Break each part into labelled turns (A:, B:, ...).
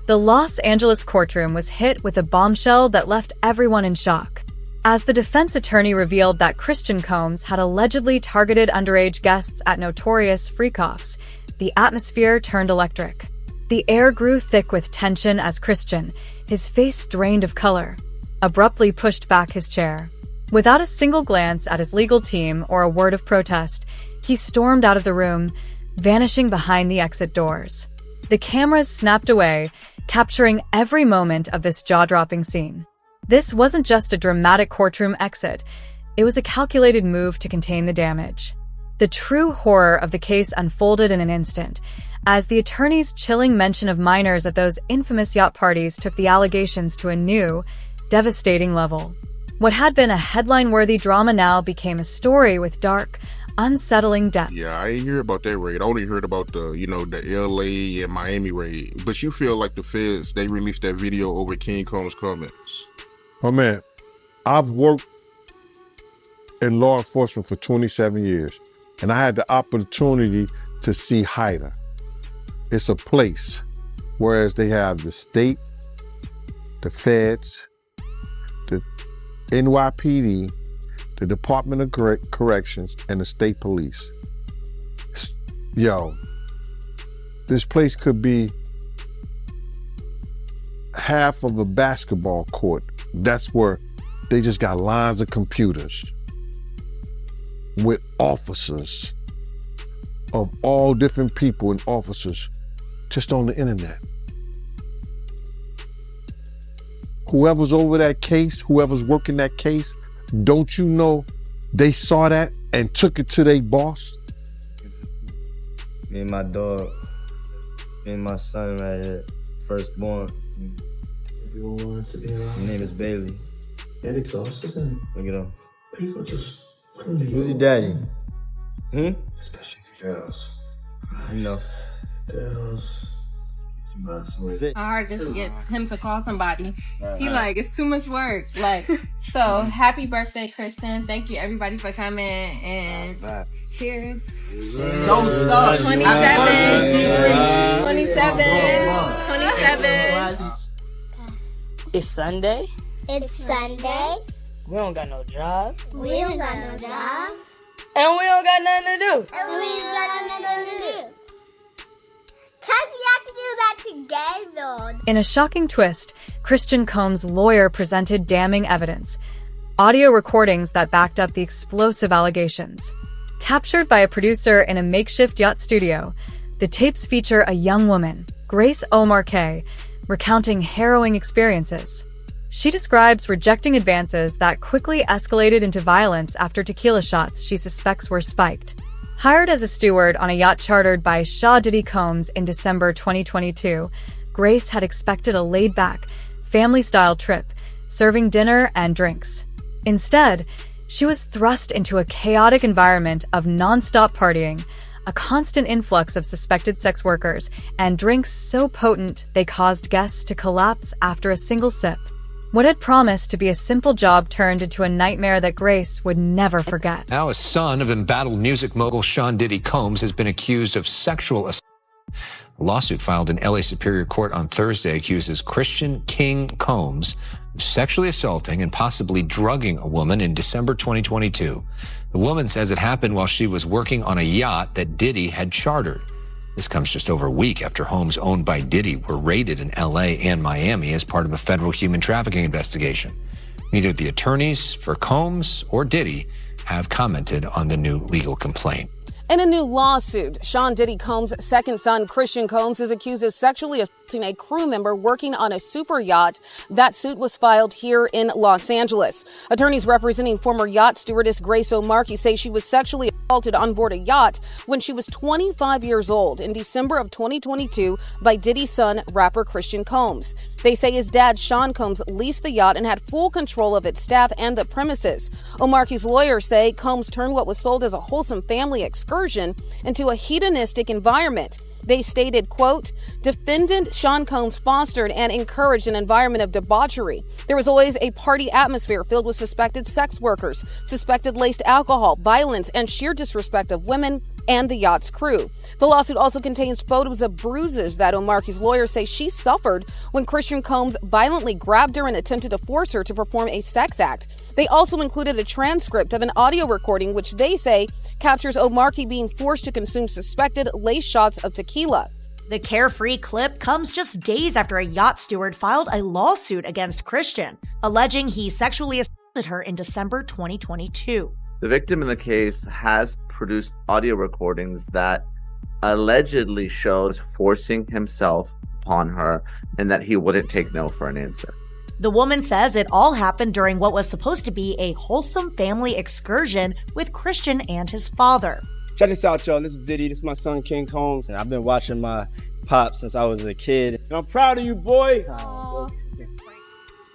A: The Los Angeles courtroom was hit with a bombshell that left everyone in shock. As the defense attorney revealed that Christian Combs had allegedly targeted underage guests at notorious freak-offs, the atmosphere turned electric. The air grew thick with tension as Christian, his face drained of color, abruptly pushed back his chair. Without a single glance at his legal team or a word of protest, he stormed out of the room, vanishing behind the exit doors. The cameras snapped away, capturing every moment of this jaw-dropping scene. This wasn't just a dramatic courtroom exit, it was a calculated move to contain the damage. The true horror of the case unfolded in an instant, as the attorney's chilling mention of minors at those infamous yacht parties took the allegations to a new, devastating level. What had been a headline-worthy drama now became a story with dark, unsettling depths.
B: Yeah, I ain't hear about that raid. I only heard about the LA and Miami raid. But you feel like the feds, they released that video over King Combs' comments.
C: Oh man, I've worked in law enforcement for 27 years, and I had the opportunity to see HIDA. It's a place, whereas they have the state, the feds, the NYPD, the Department of Corrections, and the state police. Yo, this place could be half of a basketball court. That's where they just got lines of computers with officers of all different people and officers just on the internet. Whoever's over that case, whoever's working that case, don't you know they saw that and took it to their boss?
D: Me and my dog, me and my son right here, firstborn. His name is Bailey.
E: Get exhausted.
D: Look at him.
E: People just
D: Who's your daddy?
E: Especially girls.
D: You know.
E: Girls.
F: Hard just to get him to call somebody. He like, it's too much work. Like, so happy birthday, Christian. Thank you everybody for coming and cheers.
G: Don't stop.
F: 27. 27.
H: It's Sunday.
I: It's Sunday.
H: We don't got no job.
I: We don't got no job.
H: And we don't got nothing to do.
I: And we don't got nothing to do. Cause we have to do that together.
A: In a shocking twist, Christian Combs' lawyer presented damning evidence. Audio recordings that backed up the explosive allegations. Captured by a producer in a makeshift yacht studio, the tapes feature a young woman, Grace O'Marquet, recounting harrowing experiences. She describes rejecting advances that quickly escalated into violence after tequila shots she suspects were spiked. Hired as a steward on a yacht chartered by Diddy Combs in December 2022, Grace had expected a laid-back, family-style trip, serving dinner and drinks. Instead, she was thrust into a chaotic environment of non-stop partying, a constant influx of suspected sex workers, and drinks so potent they caused guests to collapse after a single sip. What had promised to be a simple job turned into a nightmare that Grace would never forget.
J: Now, a son of embattled music mogul Diddy Combs has been accused of sexual assault. A lawsuit filed in LA Superior Court on Thursday accuses Christian King Combs of sexually assaulting and possibly drugging a woman in December 2022. The woman says it happened while she was working on a yacht that Diddy had chartered. This comes just over a week after homes owned by Diddy were raided in LA and Miami as part of a federal human trafficking investigation. Neither the attorneys for Combs or Diddy have commented on the new legal complaint.
K: In a new lawsuit, Diddy Combs' second son, Christian Combs, is accused of sexually assaulting a crew member working on a super yacht. That suit was filed here in Los Angeles. Attorneys representing former yacht stewardess Grace O'Marquet say she was sexually assaulted on board a yacht when she was 25 years old in December of 2022 by Diddy's son, rapper Christian Combs. They say his dad, Sean Combs, leased the yacht and had full control of its staff and the premises. O'Marquet's lawyers say Combs turned what was sold as a wholesome family excursion into a hedonistic environment. They stated, quote, defendant Sean Combs fostered and encouraged an environment of debauchery. There was always a party atmosphere filled with suspected sex workers, suspected laced alcohol, violence, and sheer disrespect of women and the yacht's crew. The lawsuit also contains photos of bruises that Omarki's lawyers say she suffered when Christian Combs violently grabbed her and attempted to force her to perform a sex act. They also included a transcript of an audio recording which they say captures Omarki being forced to consume suspected lace shots of tequila.
L: The carefree clip comes just days after a yacht steward filed a lawsuit against Christian, alleging he sexually assaulted her in December 2022.
M: The victim in the case has produced audio recordings that allegedly shows forcing himself upon her and that he wouldn't take no for an answer.
L: The woman says it all happened during what was supposed to be a wholesome family excursion with Christian and his father.
N: Check this out, y'all. This is Diddy. This is my son, King Combs. And I've been watching my pop since I was a kid. And I'm proud of you, boy.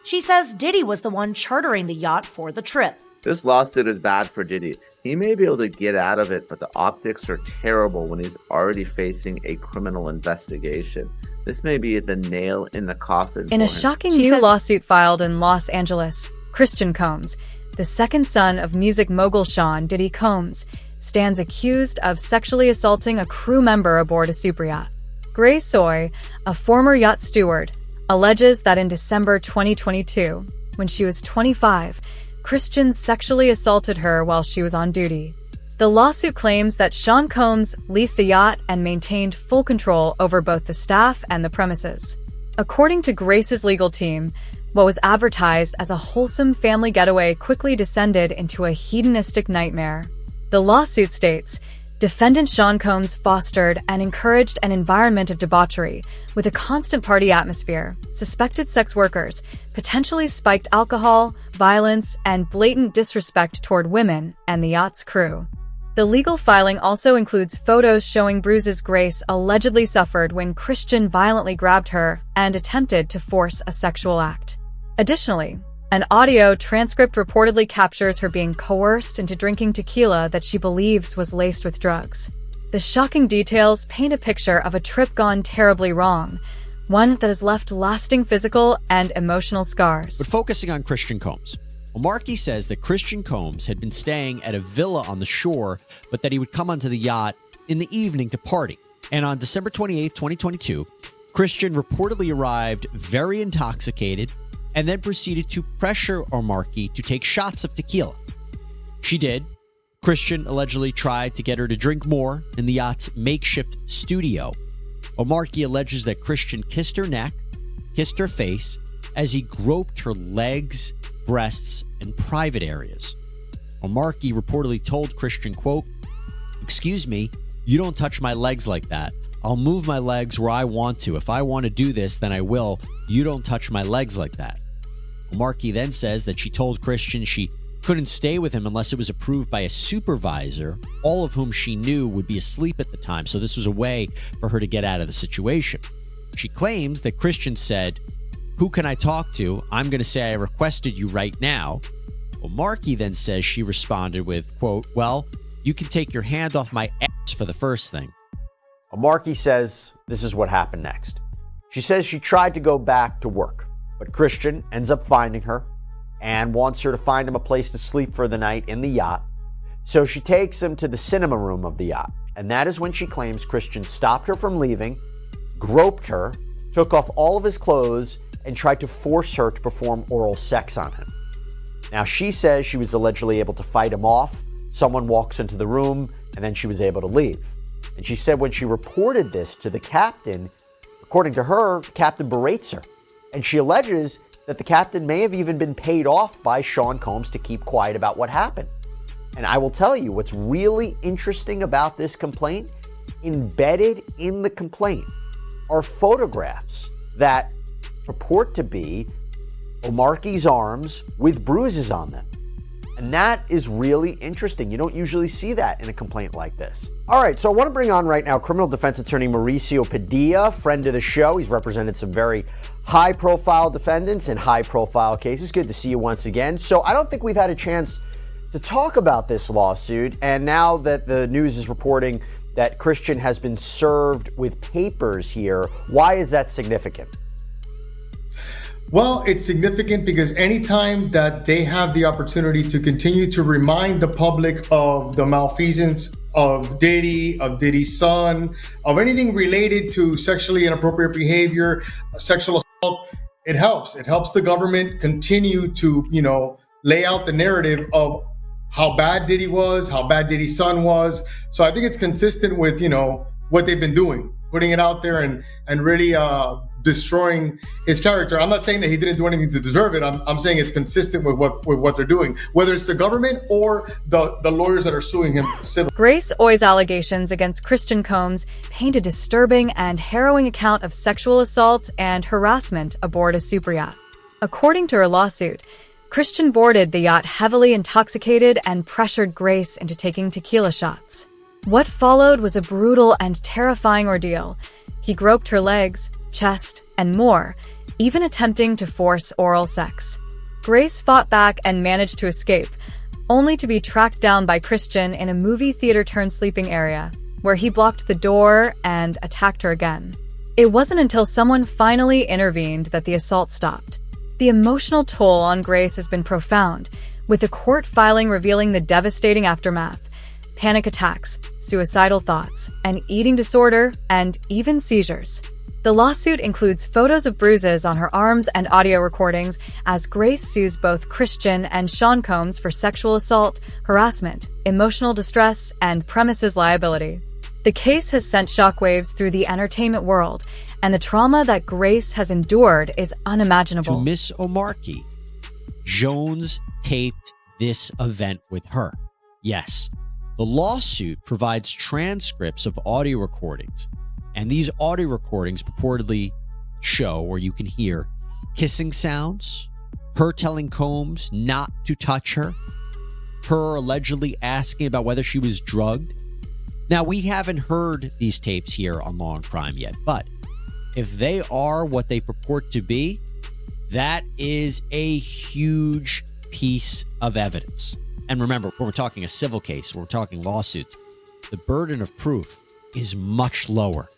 L: She says Diddy was the one chartering the yacht for the trip.
M: This lawsuit is bad for Diddy. He may be able to get out of it, but the optics are terrible when he's already facing a criminal investigation. This may be the nail in the coffin.
A: In a shocking new lawsuit filed in Los Angeles, Christian Combs, the second son of music mogul Sean Diddy Combs, stands accused of sexually assaulting a crew member aboard a super yacht. Grace Soy, a former yacht steward, alleges that in December 2022, when she was 25, Christian sexually assaulted her while she was on duty. The lawsuit claims that Sean Combs leased the yacht and maintained full control over both the staff and the premises. According to Grace's legal team, what was advertised as a wholesome family getaway quickly descended into a hedonistic nightmare. The lawsuit states, defendant Sean Combs fostered and encouraged an environment of debauchery with a constant party atmosphere, suspected sex workers, potentially spiked alcohol, violence, and blatant disrespect toward women and the yacht's crew. The legal filing also includes photos showing bruises Grace allegedly suffered when Christian violently grabbed her and attempted to force a sexual act. Additionally, an audio transcript reportedly captures her being coerced into drinking tequila that she believes was laced with drugs. The shocking details paint a picture of a trip gone terribly wrong, one that has left lasting physical and emotional scars.
O: But focusing on Christian Combs, Omarki says that Christian Combs had been staying at a villa on the shore, but that he would come onto the yacht in the evening to party. And on December 28, 2022, Christian reportedly arrived very intoxicated and then proceeded to pressure Omarki to take shots of tequila. She did. Christian allegedly tried to get her to drink more in the yacht's makeshift studio. Omarki alleges that Christian kissed her neck, kissed her face, as he groped her legs, breasts, and private areas. Omarki reportedly told Christian, quote, "Excuse me, you don't touch my legs like that. I'll move my legs where I want to. If I want to do this, then I will. You don't touch my legs like that." Omarki then says that she told Christian she couldn't stay with him unless it was approved by a supervisor, all of whom she knew would be asleep at the time, so this was a way for her to get out of the situation. She claims that Christian said, "Who can I talk to? I'm going to say I requested you right now." Omarki then says she responded with, quote, "Well, you can take your hand off my ass for the first thing."
P: Omarki says this is what happened next. She says she tried to go back to work, but Christian ends up finding her and wants her to find him a place to sleep for the night in the yacht. So she takes him to the cinema room of the yacht. And that is when she claims Christian stopped her from leaving, groped her, took off all of his clothes, and tried to force her to perform oral sex on him. Now, she says she was allegedly able to fight him off. Someone walks into the room, and then she was able to leave. And she said when she reported this to the captain, according to her, the captain berates her. And she alleges that the captain may have even been paid off by Sean Combs to keep quiet about what happened. And I will tell you what's really interesting about this complaint, embedded in the complaint are photographs that purport to be Omarki's arms with bruises on them. And that is really interesting. You don't usually see that in a complaint like this. All right, so I want to bring on right now criminal defense attorney Mauricio Padilla, friend of the show. He's represented some very high-profile defendants in high-profile cases. Good to see you once again. So I don't think we've had a chance to talk about this lawsuit, and now that the news is reporting that Christian has been served with papers here, why is that significant?
Q: Well, it's significant because anytime that they have the opportunity to continue to remind the public of the malfeasance of Diddy's son, of anything related to sexually inappropriate behavior, sexual assault. It helps. It helps the government continue to, lay out the narrative of how bad Diddy was, how bad Diddy's son was. So I think it's consistent with, what they've been doing, putting it out there and really destroying his character. I'm not saying that he didn't do anything to deserve it. I'm saying it's consistent with what they're doing, whether it's the government or the lawyers that are suing him civil.
A: Grace Oi's allegations against Christian Combs paint a disturbing and harrowing account of sexual assault and harassment aboard a super yacht. According to her lawsuit, Christian boarded the yacht heavily intoxicated and pressured Grace into taking tequila shots. What followed was a brutal and terrifying ordeal. He groped her legs, chest, and more, even attempting to force oral sex. Grace fought back and managed to escape, only to be tracked down by Christian in a movie theater-turned-sleeping area, where he blocked the door and attacked her again. It wasn't until someone finally intervened that the assault stopped. The emotional toll on Grace has been profound, with the court filing revealing the devastating aftermath: panic attacks, suicidal thoughts, an eating disorder, and even seizures. The lawsuit includes photos of bruises on her arms and audio recordings as Grace sues both Christian and Sean Combs for sexual assault, harassment, emotional distress, and premises liability. The case has sent shockwaves through the entertainment world, and the trauma that Grace has endured is unimaginable.
O: To Miss Omarky, Jones taped this event with her. Yes. The lawsuit provides transcripts of audio recordings, and these audio recordings purportedly show, or you can hear, kissing sounds, her telling Combs not to touch her, her allegedly asking about whether she was drugged. Now, we haven't heard these tapes here on Law and Crime yet, but if they are what they purport to be, that is a huge piece of evidence. And remember, when we're talking a civil case, when we're talking lawsuits, the burden of proof is much lower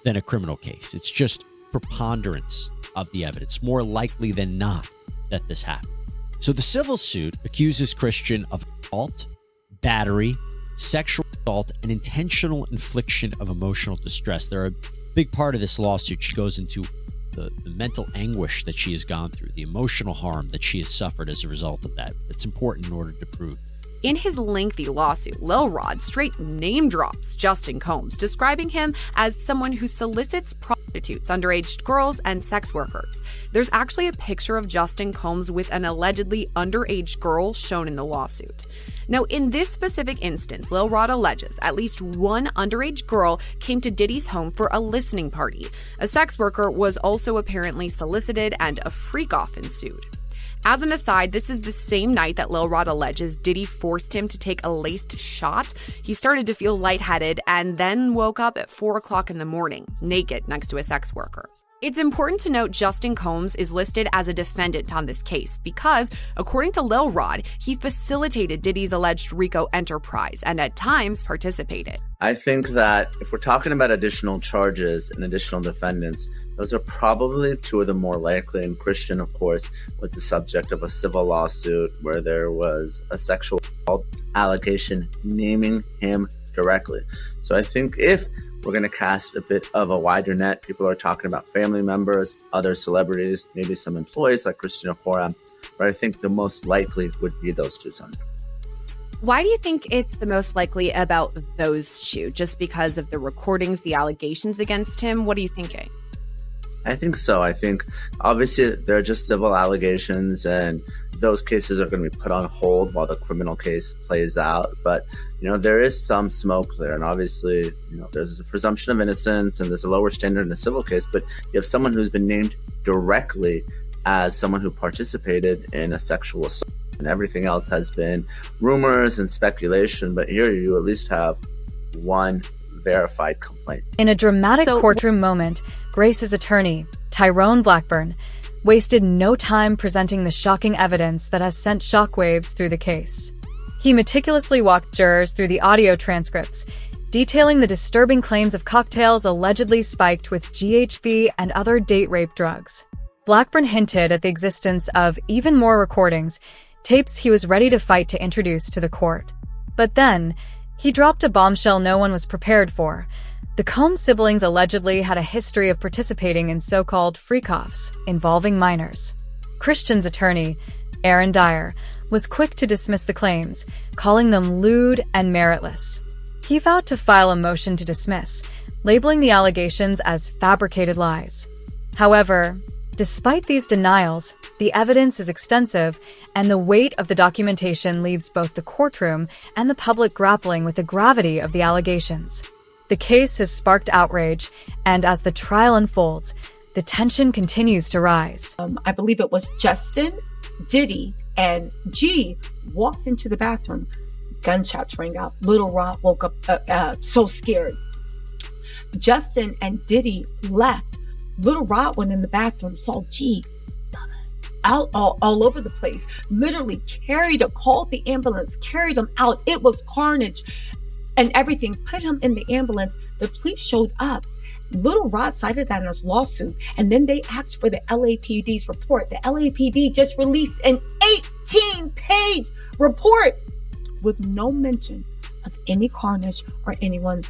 O: than a criminal case. It's just preponderance of the evidence, more likely than not that this happened. So the civil suit accuses Christian of assault, battery, sexual assault, and intentional infliction of emotional distress. They're a big part of this lawsuit. She goes into the mental anguish that she has gone through, the emotional harm that she has suffered as a result of that. That's important in order to prove.
R: In his lengthy lawsuit, Lil Rod straight name drops Justin Combs, describing him as someone who solicits prostitutes, underage girls, and sex workers. There's actually a picture of Justin Combs with an allegedly underage girl shown in the lawsuit. Now, in this specific instance, Lil Rod alleges at least one underage girl came to Diddy's home for a listening party. A sex worker was also apparently solicited, and a freak-off ensued. As an aside, this is the same night that Lil Rod alleges Diddy forced him to take a laced shot. He started to feel lightheaded and then woke up at 4 o'clock in the morning, naked next to a sex worker. It's important to note Justin Combs is listed as a defendant on this case because, according to Lil Rod, he facilitated Diddy's alleged RICO enterprise and at times participated.
M: I think that if we're talking about additional charges and additional defendants, those are probably two of the more likely. And Christian, of course, was the subject of a civil lawsuit where there was a sexual assault allegation naming him directly. So I think if we're going to cast a bit of a wider net, people are talking about family members, other celebrities, maybe some employees like Christina Forum, but I think the most likely would be those two sons.
R: Why do you think it's the most likely about those two? Just because of the recordings, the allegations against him? What are you thinking?
M: I think so. I think obviously they're just civil allegations and those cases are going to be put on hold while the criminal case plays out. But, there is some smoke there. And obviously, there's a presumption of innocence and there's a lower standard in a civil case. But you have someone who's been named directly as someone who participated in a sexual assault. And everything else has been rumors and speculation. But here you at least have one verified complaint.
A: In a dramatic courtroom moment, Grace's attorney, Tyrone Blackburn, wasted no time presenting the shocking evidence that has sent shockwaves through the case. He meticulously walked jurors through the audio transcripts, detailing the disturbing claims of cocktails allegedly spiked with GHB and other date rape drugs. Blackburn hinted at the existence of even more recordings, tapes he was ready to fight to introduce to the court. But then, He dropped a bombshell no one was prepared for. The Combs siblings allegedly had a history of participating in so-called freak-offs involving minors. Christian's attorney, Aaron Dyer, was quick to dismiss the claims, calling them lewd and meritless. He vowed to file a motion to dismiss, labeling the allegations as fabricated lies. However, despite these denials, the evidence is extensive, and the weight of the documentation leaves both the courtroom and the public grappling with the gravity of the allegations. The case has sparked outrage, and as the trial unfolds, the tension continues to rise.
S: I believe it was Justin, Diddy, and G walked into the bathroom. Gunshots rang out. Little Rod woke up so scared. Justin and Diddy left. Little Rod went in the bathroom, saw G out all over the place, literally called the ambulance, carried him out. It was carnage and everything, put him in the ambulance. The police showed up. Little Rod cited that in his lawsuit, and then they asked for the LAPD's report. The LAPD just released an 18-page report with no mention of any carnage or anyone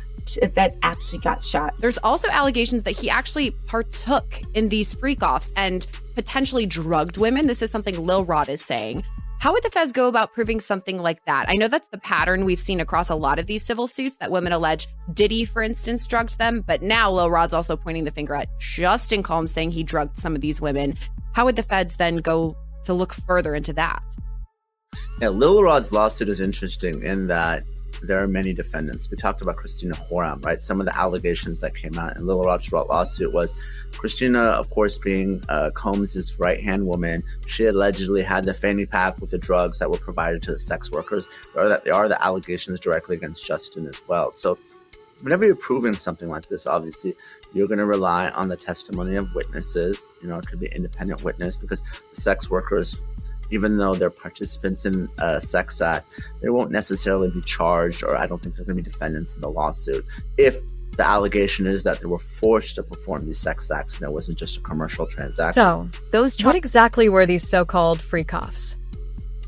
S: that actually got shot.
R: There's also allegations that he actually partook in these freak-offs and potentially drugged women. This is something Lil Rod is saying. How would the feds go about proving something like that? I know that's the pattern we've seen across a lot of these civil suits, that women allege Diddy, for instance, drugged them. But now Lil Rod's also pointing the finger at Justin Combs, saying he drugged some of these women. How would the feds then go to look further into that?
M: Yeah, Lil Rod's lawsuit is interesting in that there are many defendants. We talked about Christina Horam, right? Some of the allegations that came out in Lil Rod's lawsuit was Christina, of course, being Combs' right-hand woman. She allegedly had the fanny pack with the drugs that were provided to the sex workers. There are the allegations directly against Justin as well. So whenever you're proving something like this, obviously, you're going to rely on the testimony of witnesses. You know, it could be an independent witness, because the sex workers, even though they're participants in a sex act, they won't necessarily be charged, or I don't think they're going to be defendants in the lawsuit, if the allegation is that they were forced to perform these sex acts and it wasn't just a commercial transaction.
A: So, what exactly were these so-called freak-offs?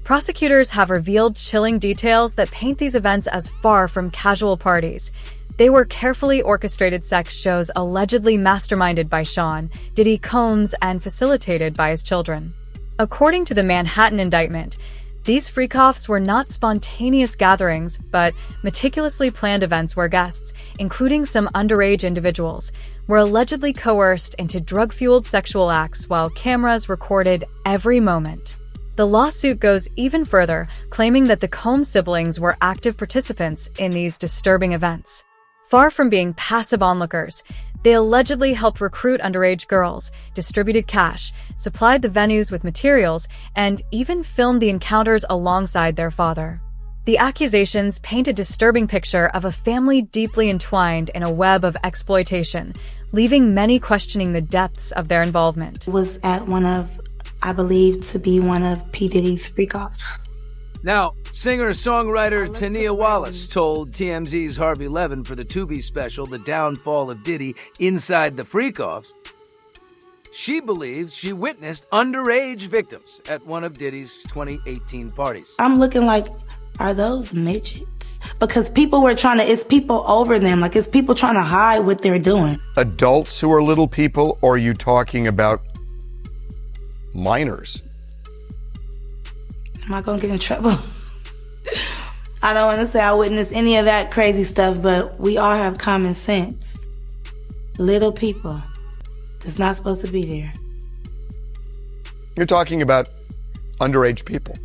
A: Prosecutors have revealed chilling details that paint these events as far from casual parties. They were carefully orchestrated sex shows allegedly masterminded by Sean, Diddy Combs, and facilitated by his children. According to the Manhattan indictment, these freak-offs were not spontaneous gatherings, but meticulously planned events where guests, including some underage individuals, were allegedly coerced into drug-fueled sexual acts while cameras recorded every moment. The lawsuit goes even further, claiming that the Combs siblings were active participants in these disturbing events. Far from being passive onlookers, they allegedly helped recruit underage girls, distributed cash, supplied the venues with materials, and even filmed the encounters alongside their father. The accusations paint a disturbing picture of a family deeply entwined in a web of exploitation, leaving many questioning the depths of their involvement.
T: Was at one of, I believe, to be one of P. Diddy's freak-offs.
U: Now, singer-songwriter Tania Wallace told TMZ's Harvey Levin for the Tubi special, The Downfall of Diddy, Inside the Freak-Offs, she believes she witnessed underage victims at one of Diddy's 2018 parties.
T: I'm looking like, are those midgets? Because people were it's people over them, like it's people trying to hide what they're doing.
V: Adults who are little people, or are you talking about minors?
T: Am I gonna get in trouble? I don't want to say I witnessed any of that crazy stuff, but we all have common sense. Little people that's not supposed to be there.
V: You're talking about underage people.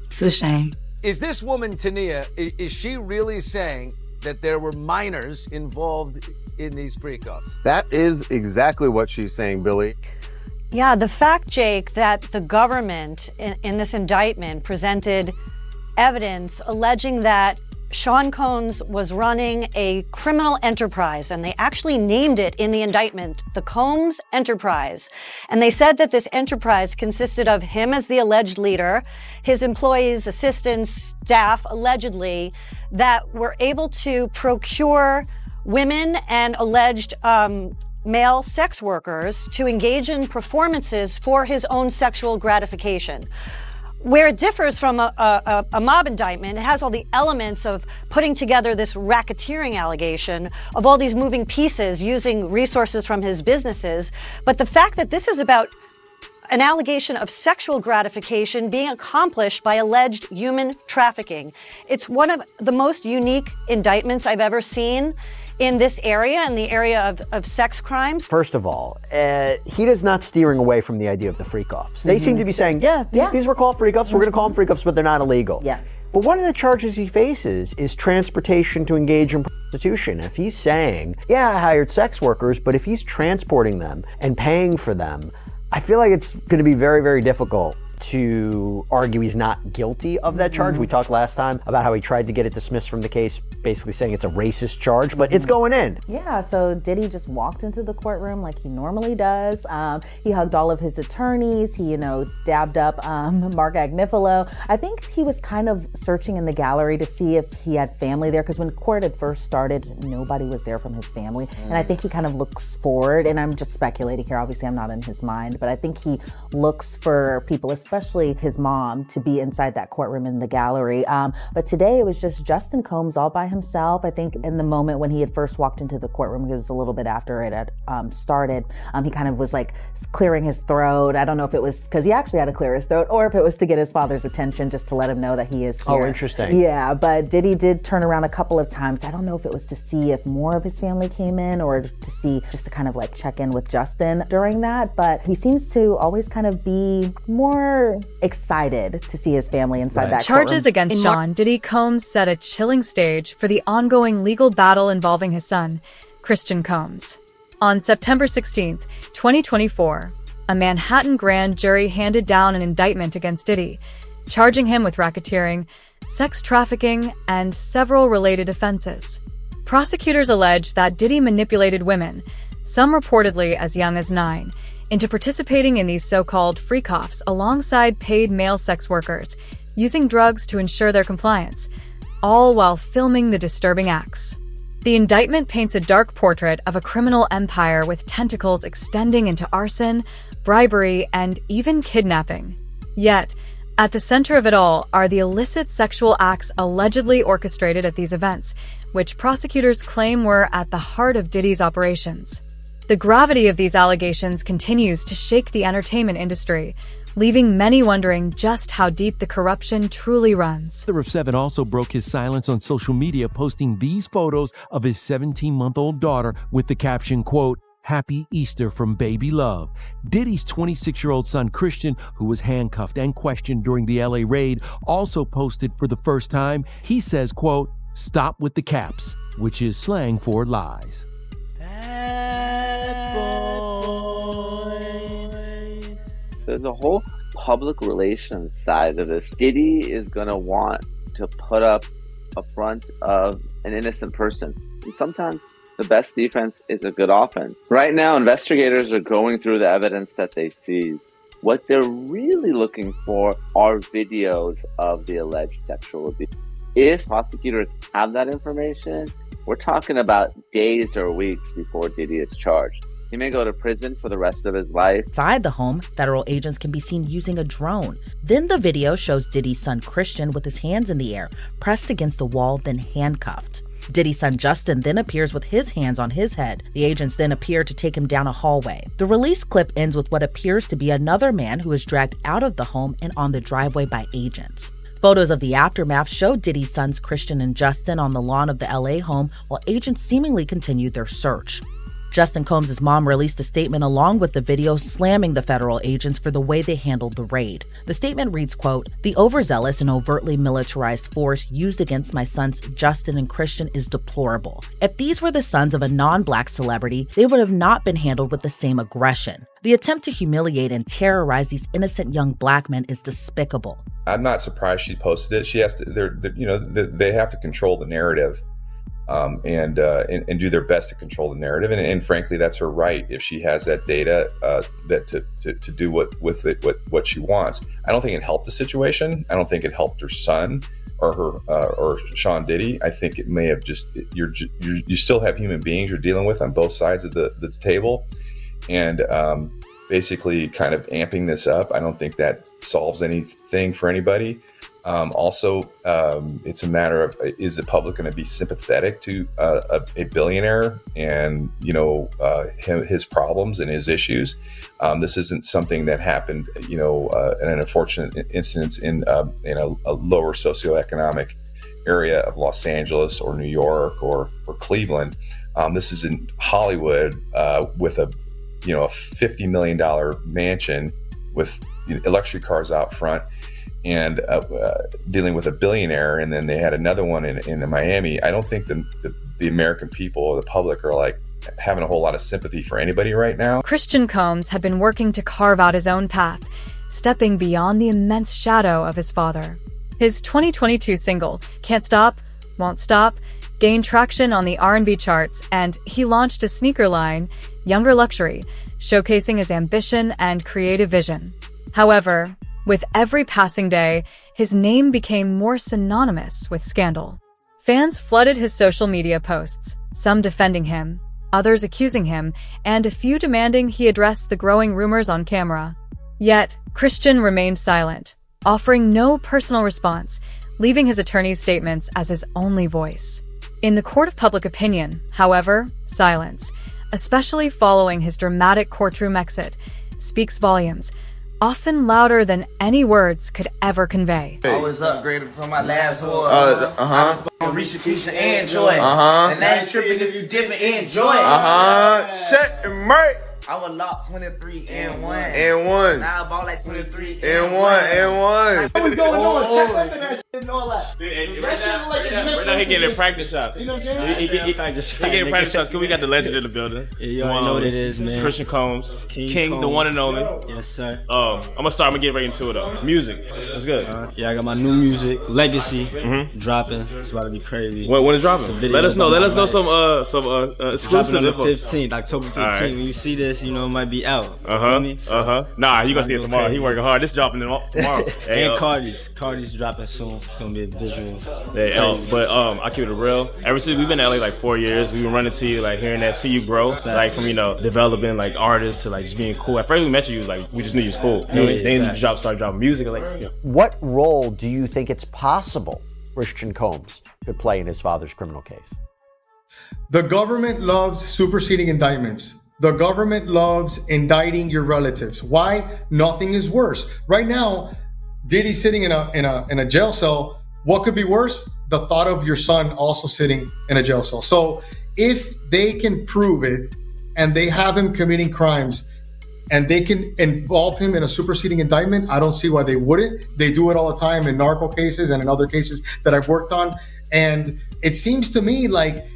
T: It's a shame.
U: Is this woman, Tania, is she really saying that there were minors involved in these freak-offs?
W: That is exactly what she's saying, Billy.
X: Yeah, the fact, Jake, that the government in this indictment presented evidence alleging that Sean Combs was running a criminal enterprise, and they actually named it in the indictment, the Combs Enterprise. And they said that this enterprise consisted of him as the alleged leader, his employees, assistants, staff, allegedly, that were able to procure women and alleged male sex workers to engage in performances for his own sexual gratification. Where it differs from a mob indictment, it has all the elements of putting together this racketeering allegation of all these moving pieces using resources from his businesses. But the fact that this is about an allegation of sexual gratification being accomplished by alleged human trafficking, it's one of the most unique indictments I've ever seen in this area, in the area of sex crimes.
P: First of all, he is not steering away from the idea of the freak-offs. They seem to be saying, these were called freak-offs, we're going to call them freak-offs, but they're not illegal.
B: Yeah.
P: But one of the charges he faces is transportation to engage in prostitution. If he's saying, yeah, I hired sex workers, but if he's transporting them and paying for them, I feel like it's going to be very, very difficult to argue he's not guilty of that charge. We talked last time about how he tried to get it dismissed from the case, basically saying it's a racist charge, but it's going in.
B: Yeah, so Diddy just walked into the courtroom like he normally does. He hugged all of his attorneys. He, dabbed up Mark Agnifilo. I think he was kind of searching in the gallery to see if he had family there, because when court had first started, nobody was there from his family. And I think he kind of looks forward, and I'm just speculating here, obviously I'm not in his mind, but I think he looks for people, especially his mom, to be inside that courtroom in the gallery. But today it was just Justin Combs all by himself. I think in the moment when he had first walked into the courtroom, it was a little bit after it had started, he kind of was like clearing his throat. I don't know if it was because he actually had to clear his throat or if it was to get his father's attention, just to let him know that he is here.
P: Oh, interesting.
B: Yeah, but Diddy did turn around a couple of times. I don't know if it was to see if more of his family came in or to see, just to kind of like check in with Justin during that. But he seems to always kind of be more excited to see his family inside that courtroom.
A: Charges against Sean Diddy Combs set a chilling stage for the ongoing legal battle involving his son, Christian Combs. On September 16th, 2024, a Manhattan grand jury handed down an indictment against Diddy, charging him with racketeering, sex trafficking, and several related offenses. Prosecutors allege that Diddy manipulated women, some reportedly as young as 9, into participating in these so-called freak-offs alongside paid male sex workers, using drugs to ensure their compliance, all while filming the disturbing acts. The indictment paints a dark portrait of a criminal empire with tentacles extending into arson, bribery, and even kidnapping. Yet, at the center of it all are the illicit sexual acts allegedly orchestrated at these events, which prosecutors claim were at the heart of Diddy's operations. The gravity of these allegations continues to shake the entertainment industry, leaving many wondering just how deep the corruption truly runs.
C: The Father of 7 also broke his silence on social media, posting these photos of his 17-month-old daughter with the caption, quote, "Happy Easter from baby love." Diddy's 26-year-old son, Christian, who was handcuffed and questioned during the LA raid, also posted for the first time. He says, quote, "Stop with the caps," which is slang for lies.
M: There's a whole public relations side of this. Diddy is going to want to put up a front of an innocent person. And sometimes the best defense is a good offense. Right now, investigators are going through the evidence that they seize. What they're really looking for are videos of the alleged sexual abuse. If prosecutors have that information, we're talking about days or weeks before Diddy is charged. He may go to prison for the rest of his life.
D: Inside the home, federal agents can be seen using a drone. Then the video shows Diddy's son Christian with his hands in the air, pressed against a wall, then handcuffed. Diddy's son Justin then appears with his hands on his head. The agents then appear to take him down a hallway. The release clip ends with what appears to be another man who is dragged out of the home and on the driveway by agents. Photos of the aftermath show Diddy's sons Christian and Justin on the lawn of the LA home while agents seemingly continued their search. Justin Combs' mom released a statement along with the video slamming the federal agents for the way they handled the raid. The statement reads, quote, "The overzealous and overtly militarized force used against my sons Justin and Christian is deplorable. If these were the sons of a non-black celebrity, they would have not been handled with the same aggression. The attempt to humiliate and terrorize these innocent young black men is despicable."
E: I'm not surprised she posted it. She has to, they have to control the narrative. And do their best to control the narrative, and frankly, that's her right. If she has that data, that to do what she wants. I don't think it helped the situation. I don't think it helped her son or Sean Diddy. I think it may have you still have human beings you're dealing with on both sides of the table, and basically kind of amping this up. I don't think that solves anything for anybody. Also, it's a matter of, is the public going to be sympathetic to a billionaire and, his problems and his issues? This isn't something that happened, in an unfortunate instance in a lower socioeconomic area of Los Angeles or New York or Cleveland. This is in Hollywood with a $50 million mansion with luxury cars out front, and dealing with a billionaire. And then they had another one in Miami. I don't think the American people or the public are like having a whole lot of sympathy for anybody right now.
A: Christian Combs had been working to carve out his own path, stepping beyond the immense shadow of his father. His 2022 single, Can't Stop, Won't Stop, gained traction on the R&B charts, and he launched a sneaker line, Younger Luxury, showcasing his ambition and creative vision. However, with every passing day, his name became more synonymous with scandal. Fans flooded his social media posts, some defending him, others accusing him, and a few demanding he address the growing rumors on camera. Yet, Christian remained silent, offering no personal response, leaving his attorney's statements as his only voice. In the court of public opinion, however, silence, especially following his dramatic courtroom exit, speaks volumes, often louder than any words could ever convey.
F: I was upgraded from my last whore. Risha, Keisha, and Joy. And I ain't tripping if you dip it, enjoy it.
G: Set and Mike.
F: I was locked 23 and 1.
G: And 1.
F: Now I bought like 23
G: and 1. And 1.
F: What's going on? Check up in that shit and all that.
N: Right now he getting practice shots. You know what I'm saying? He getting practice shots because we got the legend in the building.
H: Yeah, you already know what it is, man.
N: Christian Combs. King
H: Combs.
N: The one and only.
H: Yes, sir.
N: I'm gonna get right into it though. Music. That's good.
H: Yeah, I got my new music, Legacy, dropping. It's about to be crazy.
N: When is dropping? Let us know some exclusive
H: on the
N: info.
H: 15th, October 15th.
N: Right.
H: When you see this, you know it might be out.
N: Nah, you gonna see it tomorrow. He working hard. This dropping tomorrow.
H: And Cardi's dropping soon. It's gonna be a visual.
N: But I keep it real. Ever since we've been in LA like 4 years, we've been running to you, like hearing that, see you grow, like from developing like artists to like just being cool. At first we met you, was like we just knew you was cool. Then you started dropping music.
P: What role do you think it's possible Christian Combs could play in his father's criminal case?
Q: The government loves superseding indictments. The government loves indicting your relatives. Why? Nothing is worse. Right now, Diddy's sitting in a jail cell. What could be worse? The thought of your son also sitting in a jail cell. So if they can prove it and they have him committing crimes and they can involve him in a superseding indictment, I don't see why they wouldn't. They do it all the time in narco cases and in other cases that I've worked on. And it seems to me like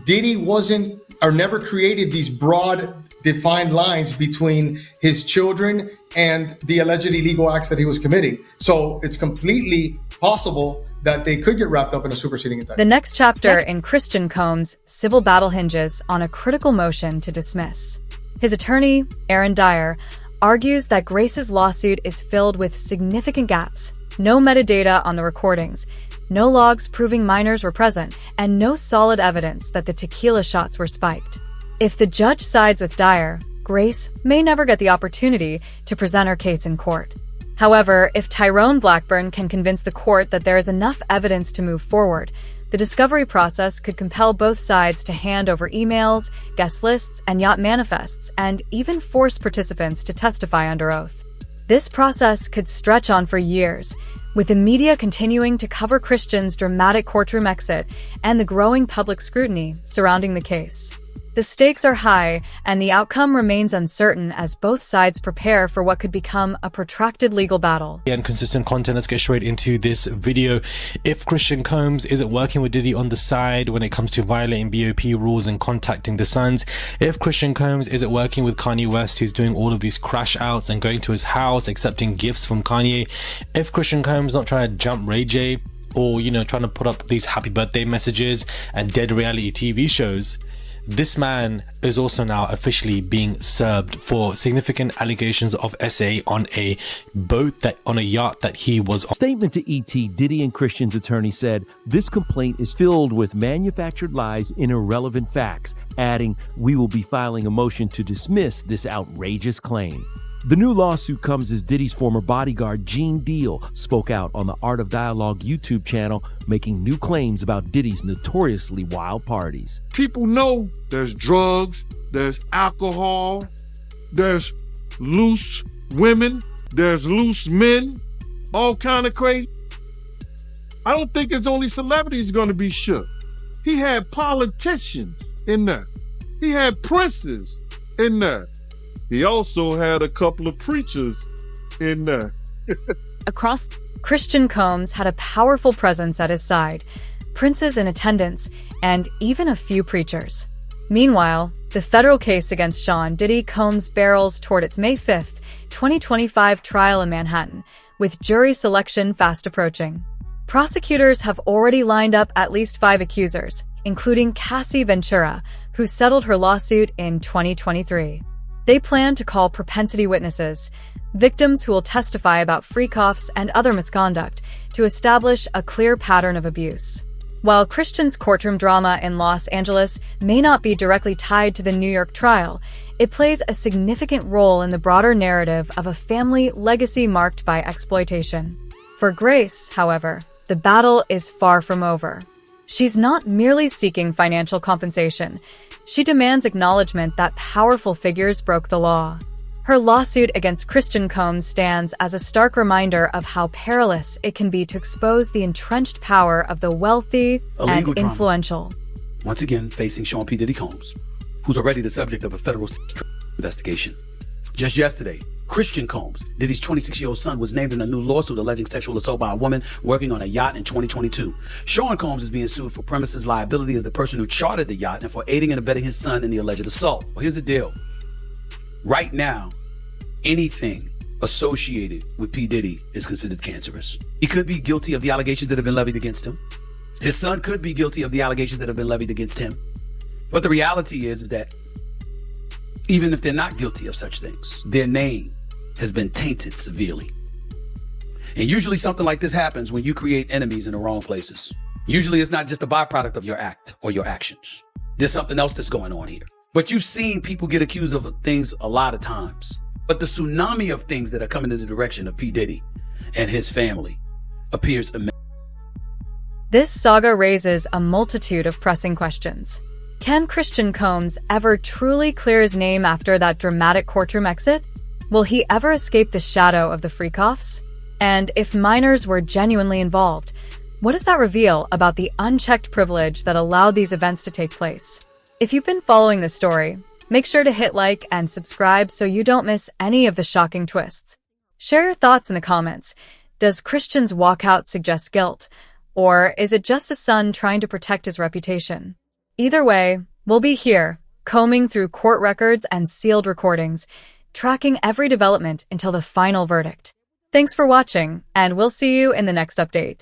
Q: Diddy wasn't or never created these broad defined lines between his children and the alleged illegal acts that he was committing. So it's completely possible that they could get wrapped up in a superseding indictment.
A: The next chapter in Christian Combs' civil battle hinges on a critical motion to dismiss. His attorney, Aaron Dyer, argues that Grace's lawsuit is filled with significant gaps, no metadata on the recordings, no logs proving minors were present, and no solid evidence that the tequila shots were spiked. If the judge sides with Dyer, Grace may never get the opportunity to present her case in court. However, if Tyrone Blackburn can convince the court that there is enough evidence to move forward, the discovery process could compel both sides to hand over emails, guest lists, and yacht manifests, and even force participants to testify under oath. This process could stretch on for years, with the media continuing to cover Christian's dramatic courtroom exit and the growing public scrutiny surrounding the case. The stakes are high, and the outcome remains uncertain as both sides prepare for what could become a protracted legal battle.
I: And consistent content, let's get straight into this video. If Christian Combs isn't working with Diddy on the side when it comes to violating BOP rules and contacting the sons, if Christian Combs isn't working with Kanye West, who's doing all of these crash outs and going to his house, accepting gifts from Kanye, if Christian Combs not trying to jump Ray J, or trying to put up these happy birthday messages and dead reality TV shows, this man is also now officially being served for significant allegations of SA on a yacht that he was on.
C: Statement to ET, Diddy and Christian's attorney said this complaint is filled with manufactured lies and irrelevant facts, adding, "We will be filing a motion to dismiss this outrageous claim." The new lawsuit comes as Diddy's former bodyguard, Gene Deal, spoke out on the Art of Dialogue YouTube channel, making new claims about Diddy's notoriously wild parties.
J: People know there's drugs, there's alcohol, there's loose women, there's loose men, all kind of crazy. I don't think it's only celebrities going to be shook. He had politicians in there. He had princes in there. He also had a couple of preachers in there.
A: Christian Combs had a powerful presence at his side, princes in attendance, and even a few preachers. Meanwhile, the federal case against Sean Diddy Combs barrels toward its May 5th, 2025 trial in Manhattan, with jury selection fast approaching. Prosecutors have already lined up at least 5 accusers, including Cassie Ventura, who settled her lawsuit in 2023. They plan to call propensity witnesses, victims who will testify about freak-offs and other misconduct, to establish a clear pattern of abuse. While Christian's courtroom drama in Los Angeles may not be directly tied to the New York trial, it plays a significant role in the broader narrative of a family legacy marked by exploitation. For Grace, however, the battle is far from over. She's not merely seeking financial compensation. She demands acknowledgement that powerful figures broke the law. Her lawsuit against Christian Combs stands as a stark reminder of how perilous it can be to expose the entrenched power of the wealthy and influential.
K: Once again, facing Sean P. Diddy Combs, who's already the subject of a federal investigation. Just yesterday, Christian Combs, Diddy's 26-year-old son, was named in a new lawsuit alleging sexual assault by a woman working on a yacht in 2022. Sean Combs is being sued for premises liability as the person who chartered the yacht and for aiding and abetting his son in the alleged assault. Well, here's the deal. Right now, anything associated with P. Diddy is considered cancerous. He could be guilty of the allegations that have been levied against him. His son could be guilty of the allegations that have been levied against him. But the reality is that even if they're not guilty of such things, their name has been tainted severely. And usually something like this happens when you create enemies in the wrong places. Usually it's not just a byproduct of your act or your actions. There's something else that's going on here. But you've seen people get accused of things a lot of times. But the tsunami of things that are coming in the direction of P. Diddy and his family appears immense.
A: This saga raises a multitude of pressing questions. Can Christian Combs ever truly clear his name after that dramatic courtroom exit? Will he ever escape the shadow of the freak-offs? And if minors were genuinely involved, what does that reveal about the unchecked privilege that allowed these events to take place? If you've been following this story, make sure to hit like and subscribe so you don't miss any of the shocking twists. Share your thoughts in the comments. Does Christian's walkout suggest guilt? Or is it just a son trying to protect his reputation? Either way, we'll be here, combing through court records and sealed recordings, tracking every development until the final verdict. Thanks for watching, and we'll see you in the next update.